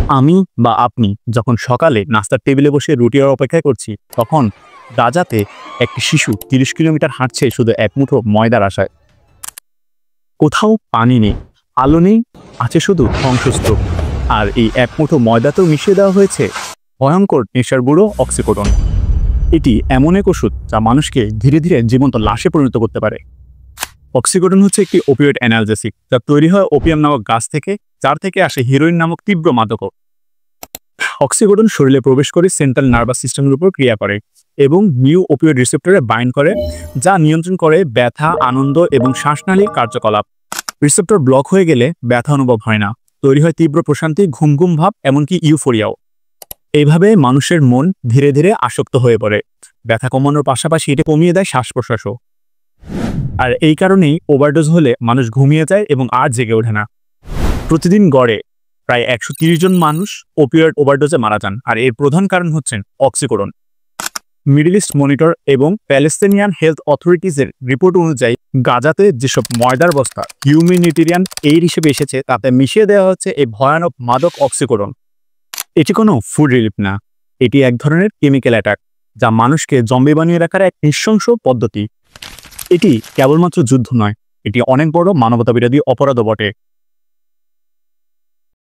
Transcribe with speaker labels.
Speaker 1: আমি বা আপনি যখন সকালে নাস্তার টেবিলে বসে রুটির অপেক্ষা করছি, তখন গাজাতে একটি শিশু ৩০ কিলোমিটার হাঁটছে শুধু এক মুঠো ময়দার আশায়। কোথাও পানি নেই, আলো নেই, আছে শুধু ধ্বংসস্তূপ। আর এই এক মুঠো ময়দাতেও মিশিয়ে দেওয়া হয়েছে ভয়ঙ্কর নেশার বুড়ো অক্সিকোডন। এটি এমন এক ওষুধ যা মানুষকে ধীরে ধীরে জীবন্ত লাশে পরিণত করতে পারে। অক্সিকোডন হচ্ছে একটি ওপিওয়েড অ্যানালজেসিক, যা তৈরি হয় ওপিয়াম নামক গাছ থেকে, যার থেকে আসে হিরোইন নামক তীব্র মাদকও। অক্সিকোডন শরীরে প্রবেশ করে সেন্ট্রাল নার্ভাস সিস্টেমের উপর ক্রিয়া করে এবং নিউ ওপিওয়েড রিসেপ্টরে বাইন্ড করে, যা নিয়ন্ত্রণ করে ব্যথা, আনন্দ এবং শ্বাসনালীর কার্যকলাপ। রিসেপ্টর ব্লক হয়ে গেলে ব্যথা অনুভব হয় না, তৈরি হয় তীব্র প্রশান্তি, ঘুম ঘুম ভাব, এমনকি ইউফোরিয়াও। এইভাবে মানুষের মন ধীরে ধীরে আসক্ত হয়ে পড়ে। ব্যথা কমানোর পাশাপাশি এটা কমিয়ে দেয় শ্বাস প্রশ্বাসও। আর এই কারণেই ওভারডোজ হলে মানুষ ঘুমিয়ে যায় এবং আর জেগে ওঠে না। প্রতিদিন গড়ে প্রায় ১৩০ জন মানুষ ওপিওয়েড ওভারডোজে মারা যান, আর এর প্রধান কারণ হচ্ছেন অক্সিকোডন। মিডল ইস্ট মনিটর এবং প্যালেস্তিনিয়ান হেলথ অথরিটিজের রিপোর্ট অনুযায়ী গাজাতে যেসব ময়দার বস্তা হিউম্যানিটেরিয়ান এইড হিসেবে এসেছে, তাতে মিশিয়ে দেওয়া হচ্ছে এই ভয়ানক মাদক অক্সিকোডন। এটি কোনো ফুড রিলিফ না, এটি এক ধরনের কেমিক্যাল অ্যাটাক, যা মানুষকে জম্বি বানিয়ে রাখার এক নৃশংস পদ্ধতি। এটি কেবলমাত্র যুদ্ধ নয়, এটি অনেক বড় মানবতাবিরোধী অপরাধও বটে।